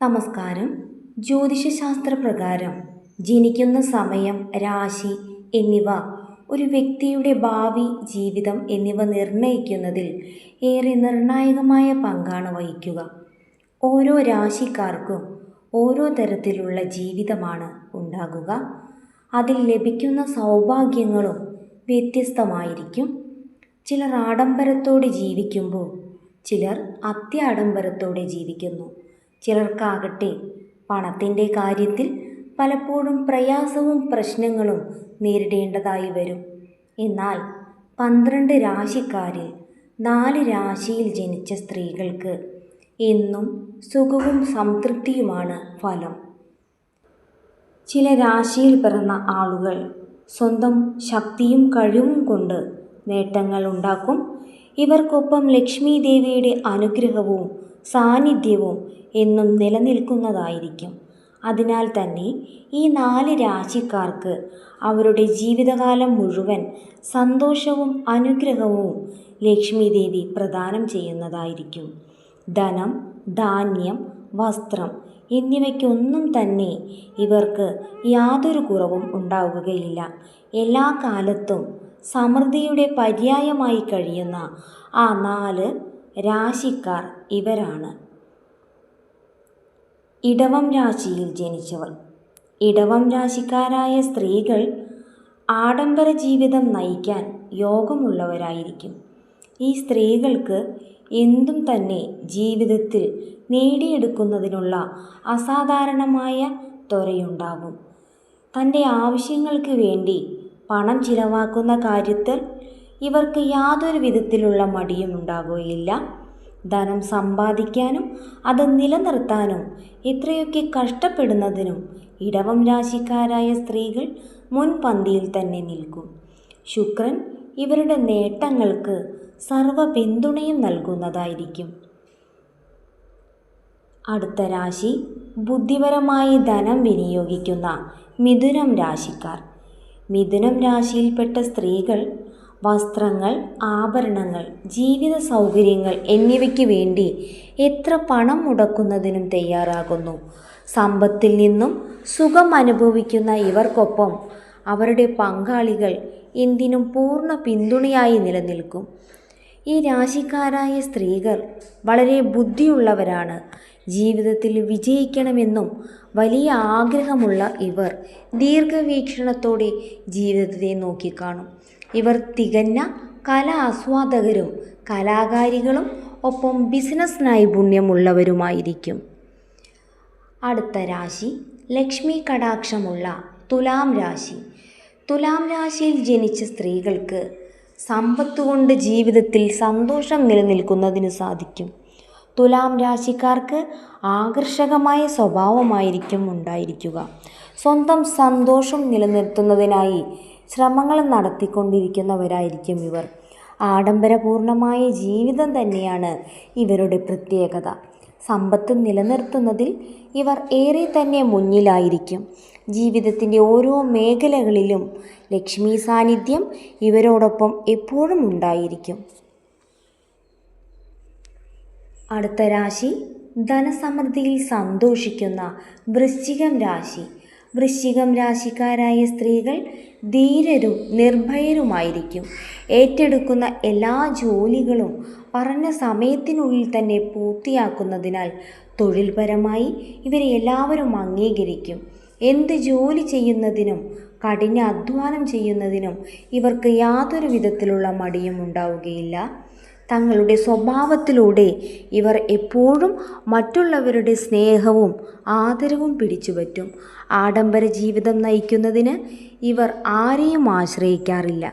നമസ്കാരം. ജ്യോതിഷശാസ്ത്രപ്രകാരം ജനിക്കുന്ന സമയം, രാശി എന്നിവ ഒരു വ്യക്തിയുടെ ഭാവി ജീവിതം എന്നിവ നിർണ്ണയിക്കുന്നതിൽ ഏറെ നിർണായകമായ പങ്കാണ് വഹിക്കുക. ഓരോ രാശിക്കാർക്കും ഓരോ തരത്തിലുള്ള ജീവിതമാണ് ഉണ്ടാകുക. അതിൽ ലഭിക്കുന്ന സൗഭാഗ്യങ്ങളും വ്യത്യസ്തമായിരിക്കും. ചിലർ ആഡംബരത്തോടെ ജീവിക്കുമ്പോൾ ചിലർ അത്യാഡംബരത്തോടെ ജീവിക്കുന്നു. ചിലർക്കാകട്ടെ പണത്തിൻ്റെ കാര്യത്തിൽ പലപ്പോഴും പ്രയാസവും പ്രശ്നങ്ങളും നേരിടേണ്ടതായി വരും. എന്നാൽ 12 രാശിക്കാരിൽ 4 രാശിയിൽ ജനിച്ച സ്ത്രീകൾക്ക് എന്നും സുഖവും സംതൃപ്തിയുമാണ് ഫലം. ചില രാശിയിൽ പിറന്ന ആളുകൾ സ്വന്തം ശക്തിയും കഴിവും കൊണ്ട് നേട്ടങ്ങൾ ഉണ്ടാക്കും. ഇവർക്കൊപ്പം ലക്ഷ്മി ദേവിയുടെ അനുഗ്രഹവും സാന്നിധ്യവും എന്നും നിലനിൽക്കുന്നതായിരിക്കും. അതിനാൽ തന്നെ ഈ 4 രാശിക്കാർക്ക് അവരുടെ ജീവിതകാലം മുഴുവൻ സന്തോഷവും അനുഗ്രഹവും ലക്ഷ്മി ദേവി പ്രദാനം ചെയ്യുന്നതായിരിക്കും. ധനം, ധാന്യം, വസ്ത്രം എന്നിവയ്ക്കൊന്നും തന്നെ ഇവർക്ക് യാതൊരു കുറവും ഉണ്ടാവുകയില്ല. എല്ലാ കാലത്തും സമൃദ്ധിയുടെ പര്യായമായി കഴിയുന്ന ആ 4 രാശിക്കാർ ഇവരാണ്. ഇടവം രാശിയിൽ ജനിച്ചവർ. ഇടവം രാശിക്കാരായ സ്ത്രീകൾ ആഡംബര ജീവിതം നയിക്കാൻ യോഗമുള്ളവരായിരിക്കും. ഈ സ്ത്രീകൾക്ക് എന്തും തന്നെ ജീവിതത്തിൽ നേടിയെടുക്കുന്നതിനുള്ള അസാധാരണമായ ത്വരയുണ്ടാകും. തൻ്റെ ആവശ്യങ്ങൾക്ക് വേണ്ടി പണം ചിലവാക്കുന്ന കാര്യത്തിൽ ഇവർക്ക് യാതൊരു വിധത്തിലുള്ള മടിയും ഉണ്ടാകുകയില്ല. ധനം സമ്പാദിക്കാനും അത് നിലനിർത്താനും എത്രയൊക്കെ കഷ്ടപ്പെടുന്നതിനും ഇടവം രാശിക്കാരായ സ്ത്രീകൾ മുൻപന്തിയിൽ തന്നെ നിൽക്കും. ശുക്രൻ ഇവരുടെ നേട്ടങ്ങൾക്ക് സർവ പിന്തുണയും നൽകുന്നതായിരിക്കും. അടുത്ത രാശി ബുദ്ധിപരമായി ധനം വിനിയോഗിക്കുന്ന മിഥുനം രാശിക്കാർ. മിഥുനം രാശിയിൽപ്പെട്ട സ്ത്രീകൾ വസ്ത്രങ്ങൾ, ആഭരണങ്ങൾ, ജീവിത സൗകര്യങ്ങൾ എന്നിവയ്ക്ക് വേണ്ടി എത്ര പണം മുടക്കുന്നതിനും തയ്യാറാകുന്നു. സമ്പത്തിൽ നിന്നും സുഖം അനുഭവിക്കുന്ന ഇവർക്കൊപ്പം അവരുടെ പങ്കാളികൾ എന്തിനും പൂർണ്ണ പിന്തുണയായി നിലനിൽക്കും. ഈ രാശിക്കാരായ സ്ത്രീകൾ വളരെ ബുദ്ധിയുള്ളവരാണ്. ജീവിതത്തിൽ വിജയിക്കണമെന്നും വലിയ ആഗ്രഹമുള്ള ഇവർ ദീർഘവീക്ഷണത്തോടെ ജീവിതത്തെ നോക്കിക്കാണും. ഇവർ തികഞ്ഞ കലാസ്വാദകരും കലാകാരികളും ഒപ്പം ബിസിനസ് നൈപുണ്യമുള്ളവരുമായിരിക്കും. അടുത്ത രാശി ലക്ഷ്മി കടാക്ഷമുള്ള തുലാം രാശി. തുലാം രാശിയിൽ ജനിച്ച സ്ത്രീകൾക്ക് സമ്പത്തുകൊണ്ട് ജീവിതത്തിൽ സന്തോഷം നിലനിൽക്കുന്നതിന് സാധിക്കും. തുലാം രാശിക്കാർക്ക് ആകർഷകമായ സ്വഭാവമായിരിക്കും ഉണ്ടായിരിക്കുക. സ്വന്തം സന്തോഷം നിലനിർത്തുന്നതിനായി ശ്രമങ്ങൾ നടത്തിക്കൊണ്ടിരിക്കുന്നവരായിരിക്കും ഇവർ. ആഡംബരപൂർണമായ ജീവിതം തന്നെയാണ് ഇവരുടെ പ്രത്യേകത. സമ്പത്ത് നിലനിർത്തുന്നതിൽ ഇവർ ഏറെ തന്നെ മുന്നിലായിരിക്കും. ജീവിതത്തിൻ്റെ ഓരോ മേഖലകളിലും ലക്ഷ്മി സാന്നിധ്യം ഇവരോടൊപ്പം എപ്പോഴും ഉണ്ടായിരിക്കും. അടുത്ത രാശി ധനസമൃദ്ധിയിൽ സന്തോഷിക്കുന്ന വൃശ്ചികം രാശി. വൃശ്ചികം രാശിക്കാരായ സ്ത്രീകൾ ധീരരും നിർഭയരുമായിരിക്കും. ഏറ്റെടുക്കുന്ന എല്ലാ ജോലികളും പറഞ്ഞ സമയത്തിനുള്ളിൽ തന്നെ പൂർത്തിയാക്കുന്നതിനാൽ തൊഴിൽപരമായി ഇവരെ എല്ലാവരും അംഗീകരിക്കും. എന്ത് ജോലി ചെയ്യുന്നതിനും കഠിന അധ്വാനം ചെയ്യുന്നതിനും ഇവർക്ക് യാതൊരു വിധത്തിലുള്ള മടിയും ഉണ്ടാവുകയില്ല. തങ്ങളുടെ സ്വഭാവത്തിലൂടെ ഇവർ എപ്പോഴും മറ്റുള്ളവരുടെ സ്നേഹവും ആദരവും പിടിച്ചുപറ്റും. ആഡംബര ജീവിതം നയിക്കുന്നതിന് ഇവർ ആരെയും ആശ്രയിക്കാറില്ല.